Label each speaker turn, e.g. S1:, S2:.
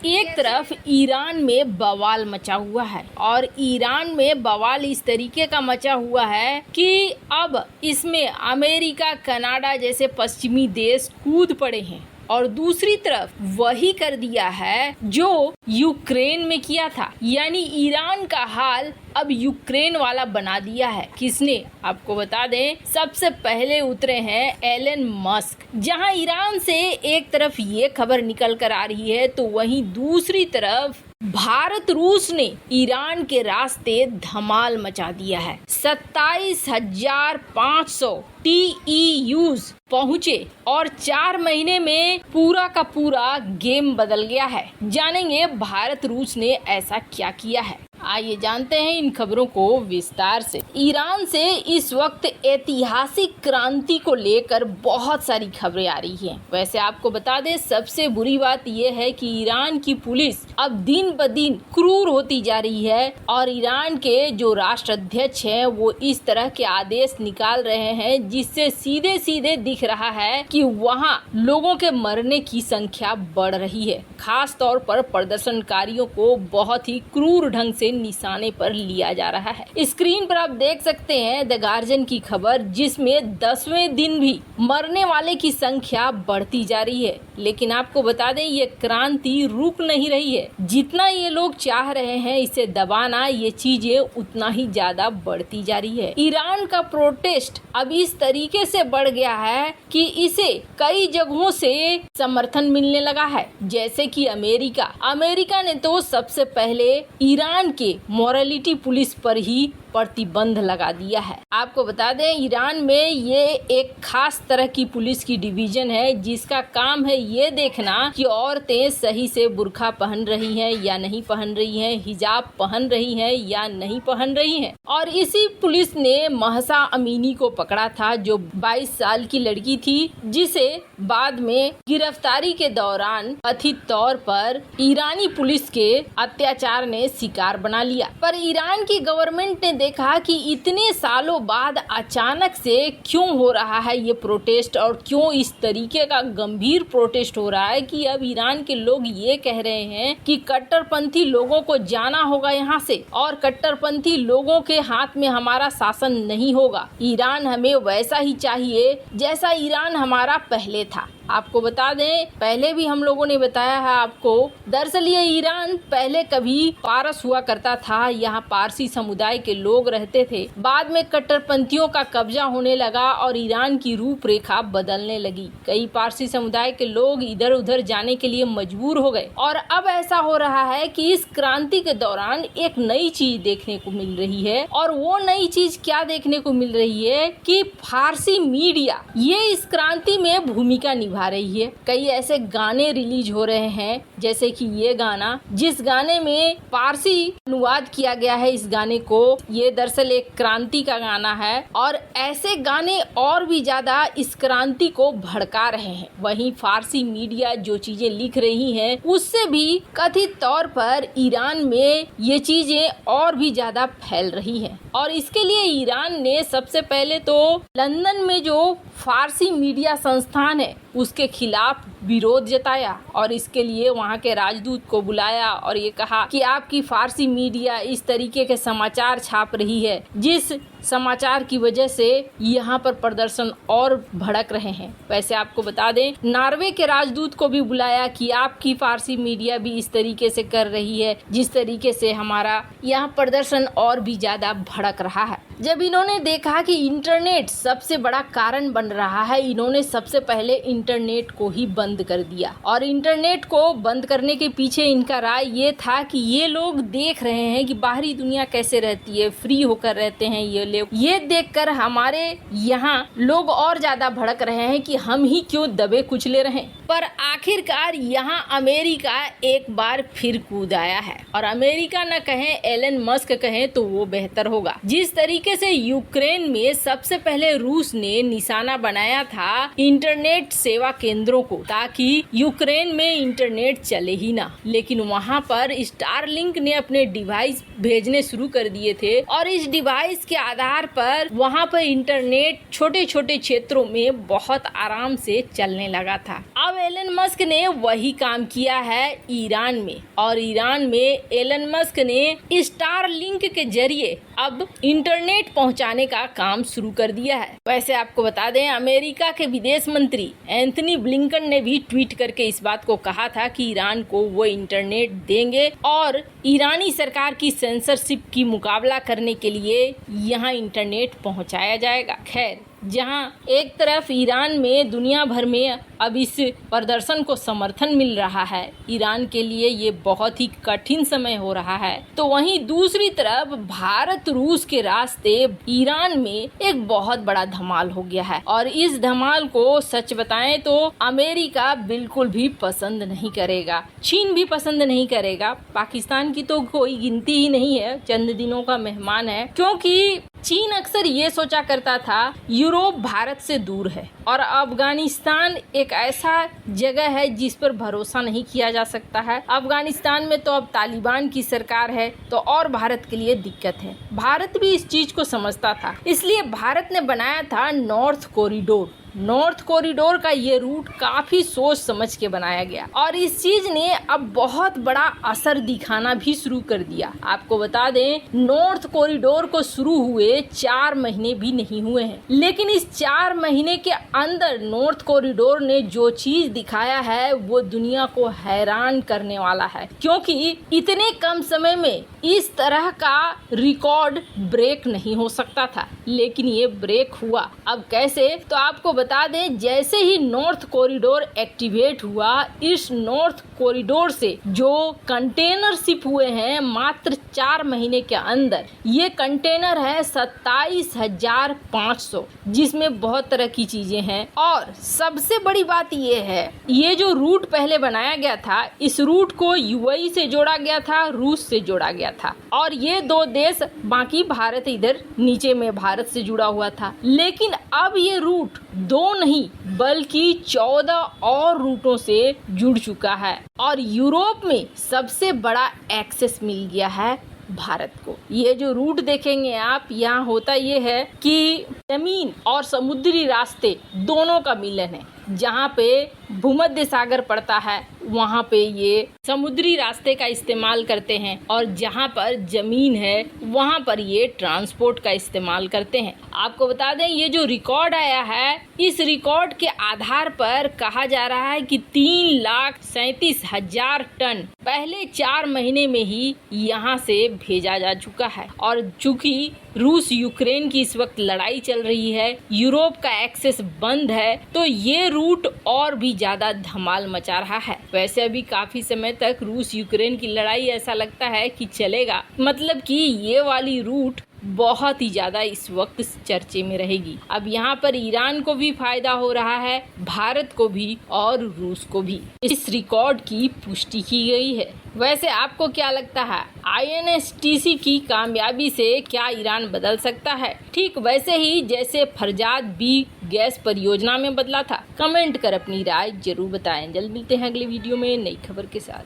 S1: एक तरफ ईरान में बवाल मचा हुआ है और ईरान में बवाल इस तरीके का मचा हुआ है कि अब इसमें अमेरिका, कनाडा जैसे पश्चिमी देश कूद पड़े हैं और दूसरी तरफ वही कर दिया है जो यूक्रेन में किया था, यानी ईरान का हाल अब यूक्रेन वाला बना दिया है। किसने? आपको बता दें, सबसे पहले उतरे हैं एलन मस्क। जहां ईरान से एक तरफ ये खबर निकल कर आ रही है तो वहीं दूसरी तरफ भारत रूस ने ईरान के रास्ते धमाल मचा दिया है। 27,500 TEUs पहुंचे और 4 महीने में पूरा का पूरा गेम बदल गया है। जानेंगे भारत रूस ने ऐसा क्या किया है। आइए जानते हैं इन खबरों को विस्तार से। ईरान से इस वक्त ऐतिहासिक क्रांति को लेकर बहुत सारी खबरें आ रही हैं। वैसे आपको बता दें, सबसे बुरी बात यह है कि ईरान की पुलिस अब दिन ब दिन क्रूर होती जा रही है और ईरान के जो राष्ट्राध्यक्ष हैं वो इस तरह के आदेश निकाल रहे हैं जिससे सीधे सीधे दिख रहा है कि वहाँ लोगों के मरने की संख्या बढ़ रही है। खास तौर पर प्रदर्शनकारियों को बहुत ही क्रूर ढंग से निशाने पर लिया जा रहा है। स्क्रीन पर आप देख सकते हैं द गार्जियन की खबर, जिसमें 10वें दिन भी मरने वाले की संख्या बढ़ती जा रही है। लेकिन आपको बता दें, ये क्रांति रुक नहीं रही है। जितना ये लोग चाह रहे हैं इसे दबाना, ये चीजें उतना ही ज्यादा बढ़ती जा रही है। ईरान का प्रोटेस्ट अब इस तरीके से बढ़ गया है कि इसे कई जगहों से समर्थन मिलने लगा है, जैसे कि अमेरिका ने तो सबसे पहले ईरान के मोरालिटी पुलिस पर ही प्रतिबंध लगा दिया है। आपको बता दें, ईरान में ये एक खास तरह की पुलिस की डिवीजन है जिसका काम है ये देखना कि औरतें सही से बुर्का पहन रही हैं या नहीं पहन रही हैं, हिजाब पहन रही हैं या नहीं पहन रही हैं। और इसी पुलिस ने महसा अमीनी को पकड़ा था, जो 22 साल की लड़की थी, जिसे बाद में गिरफ्तारी के दौरान कथित तौर पर ईरानी पुलिस के अत्याचार ने शिकार बना लिया। पर ईरान की गवर्नमेंट ने देखा कि इतने सालों बाद अचानक से क्यों हो रहा है ये प्रोटेस्ट और क्यों इस तरीके का गंभीर प्रोटेस्ट हो रहा है कि अब ईरान के लोग ये कह रहे हैं कि कट्टरपंथी लोगों को जाना होगा यहाँ से और कट्टरपंथी लोगों के हाथ में हमारा शासन नहीं होगा। ईरान हमें वैसा ही चाहिए जैसा ईरान हमारा पहले था। आपको बता दें, पहले भी हम लोगों ने बताया है आपको, दरअसल ये ईरान पहले कभी पारस हुआ करता था, यहाँ पारसी समुदाय के लोग रहते थे। बाद में कट्टरपंथियों का कब्जा होने लगा और ईरान की रूपरेखा बदलने लगी। कई पारसी समुदाय के लोग इधर उधर जाने के लिए मजबूर हो गए और अब ऐसा हो रहा है कि इस क्रांति के दौरान एक नई चीज देखने को मिल रही है। और वो नई चीज क्या देखने को मिल रही है कि फारसी मीडिया ये इस क्रांति में भूमिका निभा रही है। कई ऐसे गाने रिलीज हो रहे हैं, जैसे कि ये गाना, जिस गाने में पारसी अनुवाद किया गया है इस गाने को। ये दरअसल एक क्रांति का गाना है और ऐसे गाने और भी ज्यादा इस क्रांति को भड़का रहे हैं। वहीं फारसी मीडिया जो चीजें लिख रही हैं उससे भी कथित तौर पर ईरान में ये चीजें और भी ज्यादा फैल रही हैं। और इसके लिए ईरान ने सबसे पहले तो लंदन में जो फारसी मीडिया संस्थान है उसके खिलाफ विरोध जताया और इसके लिए वहां के राजदूत को बुलाया और ये कहा कि आपकी फारसी मीडिया इस तरीके के समाचार छाप रही है जिस समाचार की वजह से यहाँ पर प्रदर्शन और भड़क रहे हैं। वैसे आपको बता दें, नॉर्वे के राजदूत को भी बुलाया कि आपकी फारसी मीडिया भी इस तरीके से कर रही है जिस तरीके से हमारा यहाँ प्रदर्शन और भी ज्यादा भड़क रहा है। जब इन्होंने देखा कि इंटरनेट सबसे बड़ा कारण बन रहा है, इन्होंने सबसे पहले इंटरनेट को ही बंद कर दिया। और इंटरनेट को बंद करने के पीछे इनका राय ये था कि ये लोग देख रहे हैं कि बाहरी दुनिया कैसे रहती है, फ्री होकर रहते हैं ये लोग। ये देखकर हमारे यहाँ लोग और ज्यादा भड़क रहे हैं कि हम ही क्यों दबे कुचले रहें। पर आखिरकार यहाँ अमेरिका एक बार फिर कूद आया है और अमेरिका न कहें, एलन मस्क कहें तो वो बेहतर होगा। जिस तरीके से यूक्रेन में सबसे पहले रूस ने निशाना बनाया था इंटरनेट सेवा केंद्रों को, ताकि यूक्रेन में इंटरनेट चले ही ना। लेकिन वहाँ पर स्टारलिंक ने अपने डिवाइस भेजने शुरू कर दिए थे और इस डिवाइस के आधार पर वहाँ पर इंटरनेट छोटे छोटे क्षेत्रों में बहुत आराम से चलने लगा था। अब एलन मस्क ने वही काम किया है ईरान में, और ईरान में एलन मस्क ने स्टारलिंक के जरिए अब इंटरनेट पहुंचाने का काम शुरू कर दिया है। वैसे आपको बता दें, अमेरिका के विदेश मंत्री एंथनी ब्लिंकन ने भी ट्वीट करके इस बात को कहा था कि ईरान को वो इंटरनेट देंगे और ईरानी सरकार की सेंसरशिप की मुकाबला करने के लिए यहाँ इंटरनेट पहुंचाया जाएगा। खैर, जहां एक तरफ ईरान में दुनिया भर में अब इस प्रदर्शन को समर्थन मिल रहा है, ईरान के लिए ये बहुत ही कठिन समय हो रहा है, तो वहीं दूसरी तरफ भारत रूस के रास्ते ईरान में एक बहुत बड़ा धमाल हो गया है। और इस धमाल को सच बताएं तो अमेरिका बिल्कुल भी पसंद नहीं करेगा, चीन भी पसंद नहीं करेगा, पाकिस्तान की तो कोई गिनती ही नहीं है, चंद दिनों का मेहमान है, क्योंकि चीन अक्सर ये सोचा करता था यूरोप भारत से दूर है और अफगानिस्तान एक ऐसा जगह है जिस पर भरोसा नहीं किया जा सकता है। अफगानिस्तान में तो अब तालिबान की सरकार है, तो और भारत के लिए दिक्कत है। भारत भी इस चीज को समझता था, इसलिए भारत ने बनाया था नॉर्थ कॉरिडोर। नॉर्थ कॉरिडोर का ये रूट काफी सोच समझ के बनाया गया और इस चीज ने अब बहुत बड़ा असर दिखाना भी शुरू कर दिया। आपको बता दें, नॉर्थ कॉरिडोर को शुरू हुए 4 महीने भी नहीं हुए हैं, लेकिन इस 4 महीने के अंदर नॉर्थ कॉरिडोर ने जो चीज दिखाया है वो दुनिया को हैरान करने वाला है, क्योंकि इतने कम समय में इस तरह का रिकॉर्ड ब्रेक नहीं हो सकता था, लेकिन ये ब्रेक हुआ। अब कैसे, तो आपको बता दें, जैसे ही नॉर्थ कॉरिडोर एक्टिवेट हुआ, इस नॉर्थ कॉरिडोर से जो कंटेनर शिप हुए हैं मात्र 4 महीने के अंदर, ये कंटेनर है 27,500, जिसमें बहुत तरह की चीजें हैं। और सबसे बड़ी बात ये है, ये जो रूट पहले बनाया गया था, इस रूट को यूएई से जोड़ा गया था, रूस से जोड़ा गया था, और ये 2 देश, बाकी भारत इधर नीचे में भारत से जुड़ा हुआ था। लेकिन अब ये रूट 2 नहीं बल्कि 14 और रूटों से जुड़ चुका है और यूरोप में सबसे बड़ा एक्सेस मिल गया है भारत को। ये जो रूट देखेंगे आप, यहाँ होता ये है कि जमीन और समुद्री रास्ते दोनों का मिलन है। जहाँ पे भूमध्य सागर पड़ता है वहाँ पे ये समुद्री रास्ते का इस्तेमाल करते हैं, और जहाँ पर जमीन है वहाँ पर ये ट्रांसपोर्ट का इस्तेमाल करते हैं। आपको बता दें, ये जो रिकॉर्ड आया है, इस रिकॉर्ड के आधार पर कहा जा रहा है कि 3,37,000 टन पहले 4 महीने में ही यहाँ से भेजा जा चुका है। और चूंकि रूस यूक्रेन की इस वक्त लड़ाई चल रही है, यूरोप का एक्सेस बंद है, तो ये रूट और भी ज्यादा धमाल मचा रहा है। वैसे अभी काफी समय तक रूस यूक्रेन की लड़ाई ऐसा लगता है कि चलेगा, मतलब कि ये वाली रूट बहुत ही ज्यादा इस वक्त चर्चे में रहेगी। अब यहाँ पर ईरान को भी फायदा हो रहा है, भारत को भी और रूस को भी। इस रिकॉर्ड की पुष्टि की गई है। वैसे आपको क्या लगता है, INSTC की कामयाबी से क्या ईरान बदल सकता है, ठीक वैसे ही जैसे फरजाद बी गैस परियोजना में बदला था? कमेंट कर अपनी राय जरूर बताएं। जल्द मिलते हैं अगले वीडियो में नई खबर के साथ।